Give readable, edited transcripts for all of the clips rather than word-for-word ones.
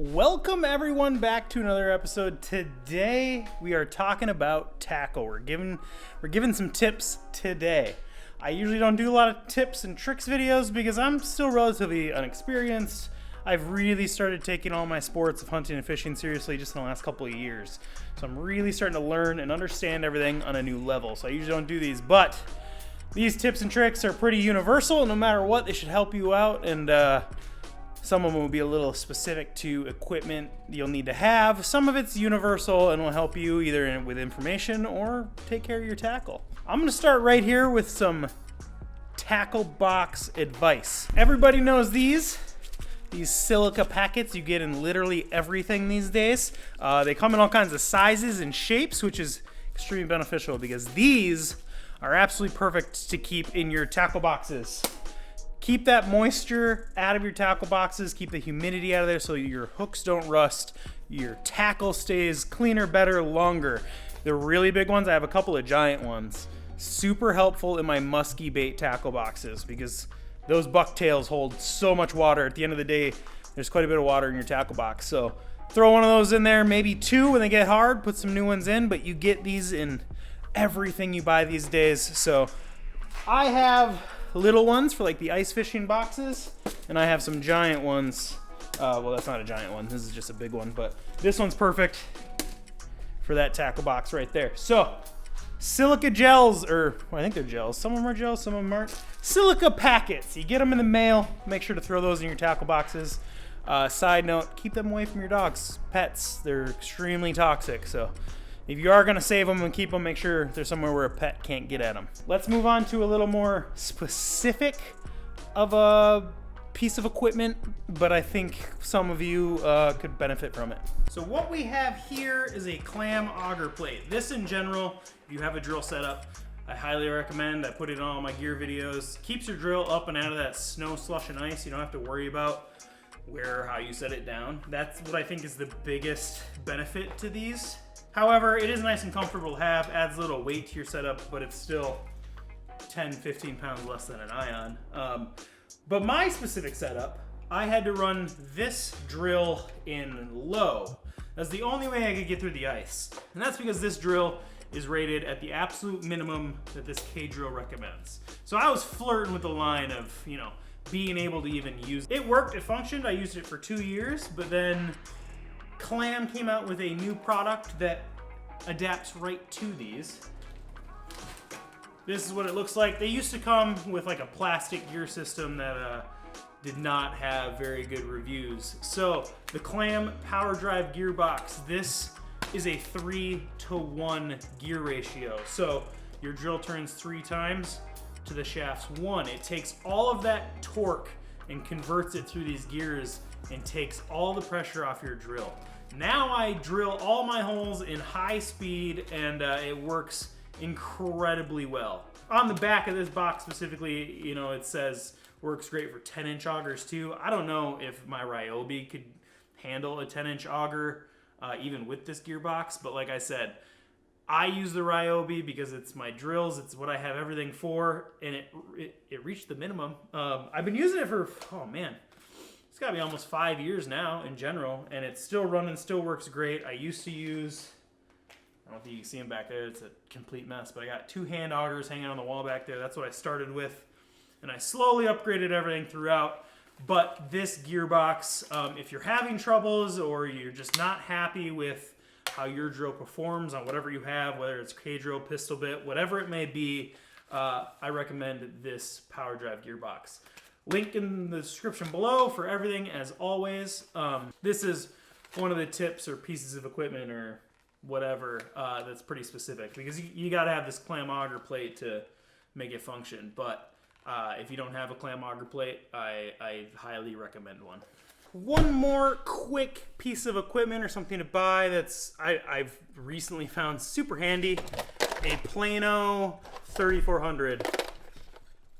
Welcome everyone back to another episode. Today we are talking about tackle. We're giving some tips today. I usually don't do a lot of tips and tricks videos because I'm still relatively unexperienced. I've really started taking all my sports of hunting and fishing seriously just in the last couple of years. So I'm really starting to learn and understand everything on a new level. So I usually don't do these, but these tips and tricks are pretty universal. No matter what, they should help you out, and some of them will be a little specific to equipment you'll need to have. Some of it's universal and will help you either with information or take care of your tackle. I'm going to start right here with some tackle box advice. Everybody knows these silica packets you get in literally everything these days. They come in all kinds of sizes and shapes, which is extremely beneficial because these are absolutely perfect to keep in your tackle boxes. Keep that moisture out of your tackle boxes, keep the humidity out of there so your hooks don't rust, your tackle stays cleaner, better, longer. The really big ones, I have a couple of giant ones. Super helpful in my musky bait tackle boxes because those bucktails hold so much water. At the end of the day, there's quite a bit of water in your tackle box. So throw one of those in there, maybe two when they get hard, put some new ones in, but you get these in everything you buy these days. So I have little ones for like the ice fishing boxes, and I have some giant ones. Well, that's not a giant one, this is just a big one, but this one's perfect for that tackle box right there. So silica gels, or well, I think they're gels, some of them are gels, some of them aren't. Silica packets, you get them in the mail, make sure to throw those in your tackle boxes. Side note, keep them away from your dogs, pets. They're extremely toxic, so if you are going to save them and keep them, make sure they're somewhere where a pet can't get at them. Let's move on to a little more specific of a piece of equipment, but I think some of you could benefit from it. So what we have here is a clam auger plate. This in general, if you have a drill setup, I highly recommend. I put it on all my gear videos. Keeps your drill up and out of that snow, slush, and ice. You don't have to worry about how you set it down. That's what I think is the biggest benefit to these. However, it is nice and comfortable to have, adds a little weight to your setup, but it's still 10, 15 pounds less than an ion. But my specific setup, I had to run this drill in low. That's the only way I could get through the ice. And that's because this drill is rated at the absolute minimum that this K-drill recommends. So I was flirting with the line of, being able to even use it. It worked, it functioned, I used it for 2 years, but then Clam came out with a new product that adapts right to these. This is what it looks like. They used to come with like a plastic gear system that did not have very good reviews. So the Clam Power Drive gearbox, this is a 3-to-1 gear ratio. So your drill turns 3 times to the shaft's 1. It takes all of that torque and converts it through these gears and takes all the pressure off your drill. Now I drill all my holes in high speed, and it works incredibly well. On the back of this box specifically, it says works great for 10-inch augers too. I don't know if my Ryobi could handle a 10-inch auger even with this gearbox, but like I said, I use the Ryobi because it's my drills, it's what I have everything for, and it reached the minimum. I've been using it for, it's gotta be almost 5 years now in general, and it's still running, still works great. I used to use, I don't know if you can see them back there, it's a complete mess, but I got 2 hand augers hanging on the wall back there. That's what I started with, and I slowly upgraded everything throughout. But this gearbox, if you're having troubles or you're just not happy with how your drill performs on whatever you have, whether it's K-drill, pistol bit, whatever it may be, I recommend this Power Drive gearbox. Link in the description below for everything, as always. This is one of the tips or pieces of equipment or whatever that's pretty specific, because you got to have this clam auger plate to make it function. But if you don't have a clam auger plate, I highly recommend one. One more quick piece of equipment or something to buy that's I've recently found super handy. A Plano 3400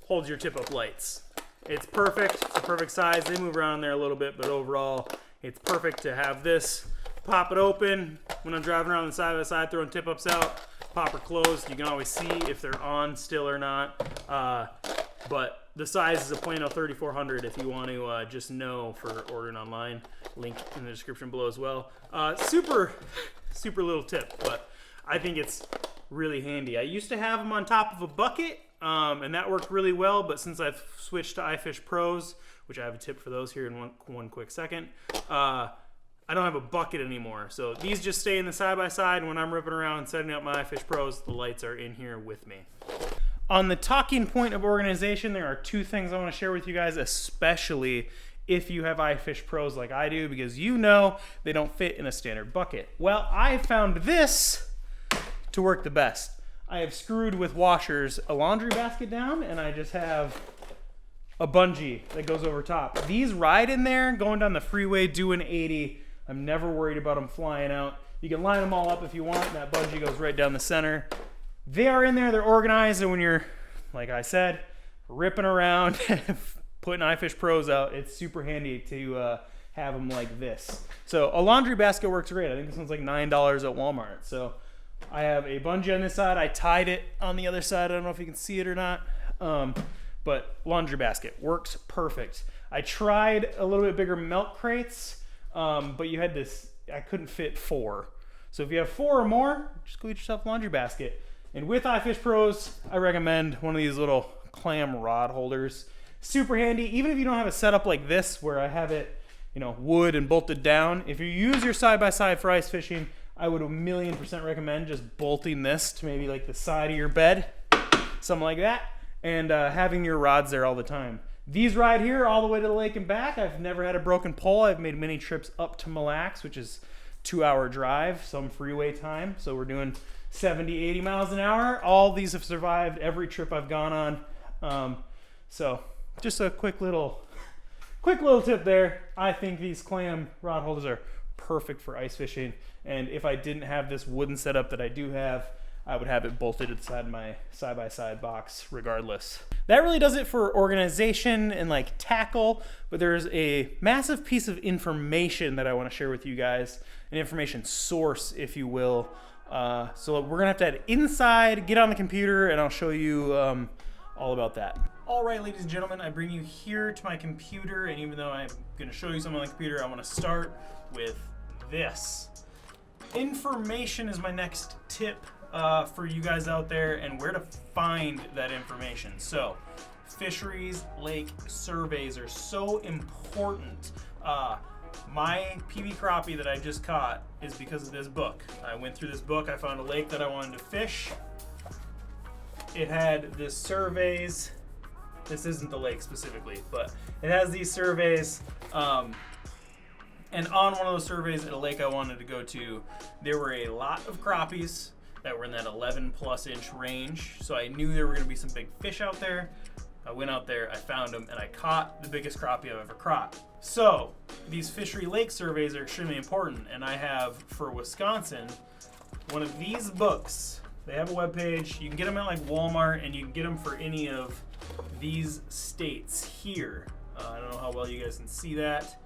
holds your tip-up lights. It's perfect. It's a perfect size. They move around in there a little bit, but overall, it's perfect to have this. Pop it open when I'm driving around the side by the side, throwing tip-ups out. Pop or closed. You can always see if they're on still or not. But the size is a Plano 3400 if you want to just know for ordering online. Link in the description below as well. Super little tip, but I think it's really handy. I used to have them on top of a bucket, and that worked really well, but since I've switched to iFish Pros, which I have a tip for those here in one quick second, I don't have a bucket anymore. So these just stay in the side-by-side, and when I'm ripping around setting up my iFish Pros, the lights are in here with me. On the talking point of organization, there are two things I want to share with you guys, especially if you have iFish Pros like I do, because you know they don't fit in a standard bucket. Well, I found this to work the best. I have screwed with washers a laundry basket down, and I just have a bungee that goes over top. These ride in there, going down the freeway doing 80. I'm never worried about them flying out. You can line them all up if you want, and that bungee goes right down the center. They are in there, they're organized, and when you're, like I said, ripping around, putting iFish Pros out, it's super handy to have them like this. So a laundry basket works great. I think this one's like $9 at Walmart. So I have a bungee on this side. I tied it on the other side. I don't know if you can see it or not. But laundry basket works perfect. I tried a little bit bigger milk crates, but you had this, I couldn't fit 4. So if you have 4 or more, just go get yourself a laundry basket. And with iFish Pros, I recommend one of these little clam rod holders. Super handy, even if you don't have a setup like this where I have it, wood and bolted down. If you use your side-by-side for ice fishing, I would 1,000,000% recommend just bolting this to maybe like the side of your bed, something like that, and having your rods there all the time. These ride here all the way to the lake and back. I've never had a broken pole. I've made many trips up to Mille Lacs, which is 2-hour drive, some freeway time. So we're doing 70, 80 miles an hour. All these have survived every trip I've gone on. So just a quick little tip there. I think these clam rod holders are perfect for ice fishing. And if I didn't have this wooden setup that I do have, I would have it bolted to the side of my side-by-side box regardless. That really does it for organization and like tackle, but there's a massive piece of information that I want to share with you guys, an information source, if you will. So we're gonna have to head inside, get on the computer, and I'll show you all about that. All right, ladies and gentlemen, I bring you here to my computer, and even though I'm gonna show you something on the computer, I wanna start with this. Information is my next tip for you guys out there, and where to find that information. So fisheries lake surveys are so important. My PB crappie that I just caught is because of this book. I went through this book, I found a lake that I wanted to fish. It had this surveys. This isn't the lake specifically, but it has these surveys. And on one of those surveys at a lake I wanted to go to, there were a lot of crappies that were in that 11+ inch range. So I knew there were gonna be some big fish out there. I went out there, I found them, and I caught the biggest crappie I've ever caught. So these fishery lake surveys are extremely important, and I have, for Wisconsin, one of these books. They have a webpage. You can get them at like Walmart, and you can get them for any of these states here. I don't know how well you guys can see that.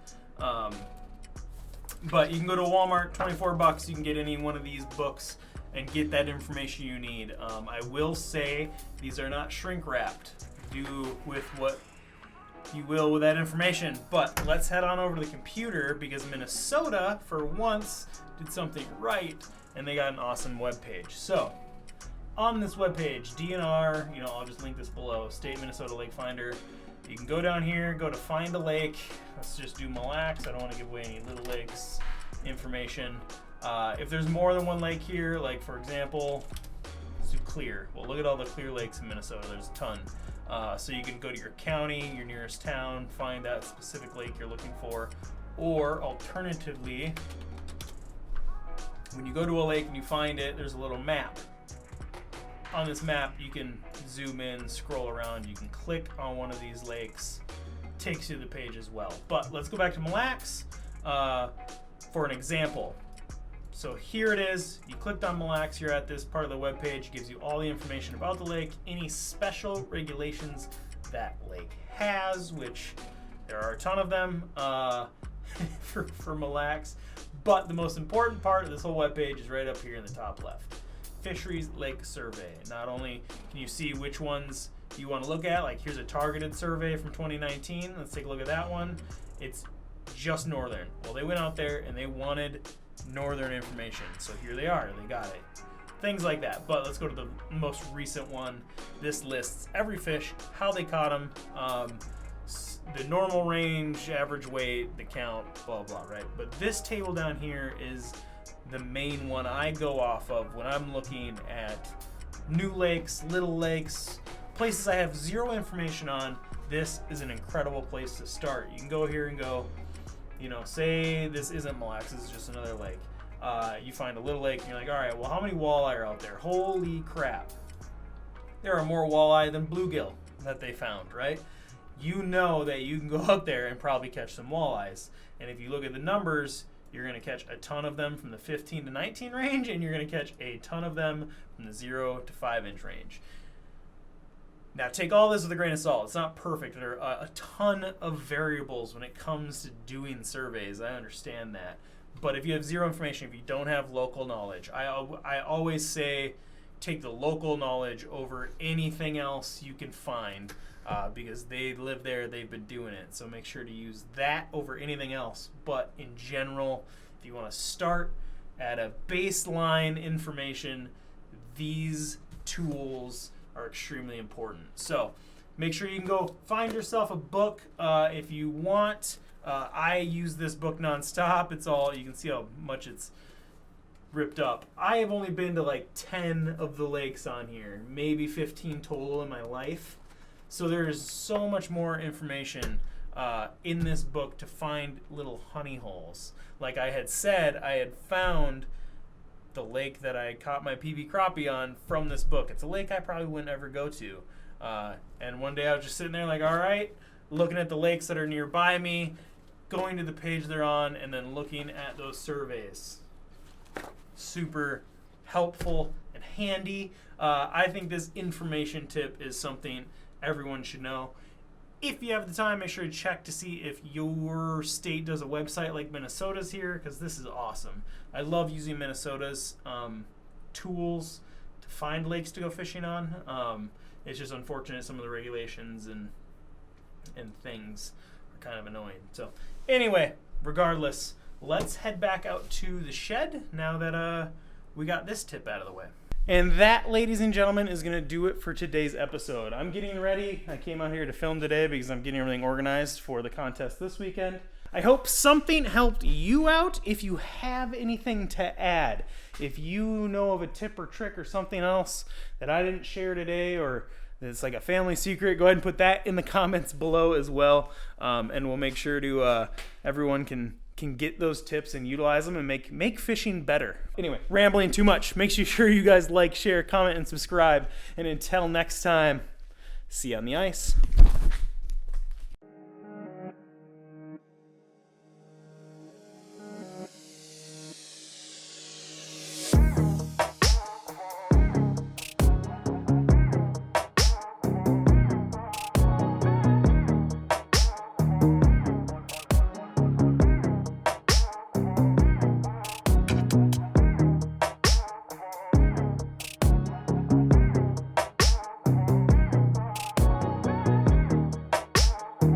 But you can go to Walmart, $24. You can get any one of these books and get that information you need. I will say these are not shrink wrapped. Do with what you will with that information, but let's head on over to the computer because Minnesota, for once, did something right, and they got an awesome webpage. So on this webpage, DNR, I'll just link this below, State Minnesota Lake Finder. You can go down here, go to find a lake. Let's just do Mille Lacs. I don't want to give away any little lakes information. If there's more than one lake here, like for example, let's do Clear. Well, look at all the clear lakes in Minnesota. There's a ton. So you can go to your county, your nearest town, find that specific lake you're looking for. Or alternatively, when you go to a lake and you find it, there's a little map. On this map, you can zoom in, scroll around, you can click on one of these lakes. Takes you to the page as well. But let's go back to Mille Lacs for an example. So here it is. You clicked on Mille Lacs, you're at this part of the webpage. It gives you all the information about the lake, any special regulations that lake has, which there are a ton of them for Mille Lacs. But the most important part of this whole webpage is right up here in the top left. Fisheries Lake Survey. Not only can you see which ones you want to look at, like here's a targeted survey from 2019. Let's take a look at that one. It's just northern. Well, they went out there and they wanted northern information. So here they are, they got it. Things like that. But let's go to the most recent one. This lists every fish, how they caught them, the normal range, average weight, the count, blah, blah, right? But this table down here is the main one I go off of when I'm looking at new lakes, little lakes, places I have zero information on. This is an incredible place to start. You can go here and go, you know, say this isn't Mille Lacs, this is just another lake. You find a little lake and you're like, all right, well, how many walleye are out there? Holy crap. There are more walleye than bluegill that they found, right? You know that you can go out there and probably catch some walleyes. And if you look at the numbers, you're going to catch a ton of them from the 15 to 19 range, and you're going to catch a ton of them from the 0 to 5 inch range. Now, take all this with a grain of salt. It's not perfect. There are a ton of variables when it comes to doing surveys. I understand that. But if you have zero information, if you don't have local knowledge, I always say take the local knowledge over anything else you can find because they live there, they've been doing it. So make sure to use that over anything else. But in general, if you want to start at a baseline information, these tools are extremely important. So make sure you can go find yourself a book if you want. I use this book nonstop. It's all, you can see how much it's ripped up. I have only been to like 10 of the lakes on here, maybe 15 total in my life. So there's so much more information in this book to find little honey holes. Like I had said, I had found the lake that I caught my PB crappie on from this book. It's a lake I probably wouldn't ever go to. And one day I was just sitting there like, all right, looking at the lakes that are nearby me, going to the page they're on, and then looking at those surveys. Super helpful and handy. I think this information tip is something everyone should know. If you have the time, make sure to check to see if your state does a website like Minnesota's here, because this is awesome. I love using Minnesota's tools to find lakes to go fishing on. It's just unfortunate some of the regulations and things are kind of annoying. So anyway, regardless, let's head back out to the shed now that we got this tip out of the way. And that, ladies and gentlemen, is going to do it for today's episode. I'm getting ready. I came out here to film today because I'm getting everything organized for the contest this weekend. I hope something helped you out. If you have anything to add, if you know of a tip or trick or something else that I didn't share today, or it's like a family secret, go ahead and put that in the comments below as well. And we'll make sure to everyone can get those tips and utilize them and make fishing better. Anyway, rambling too much. Make sure you guys like, share, comment, and subscribe. And until next time, see you on the ice.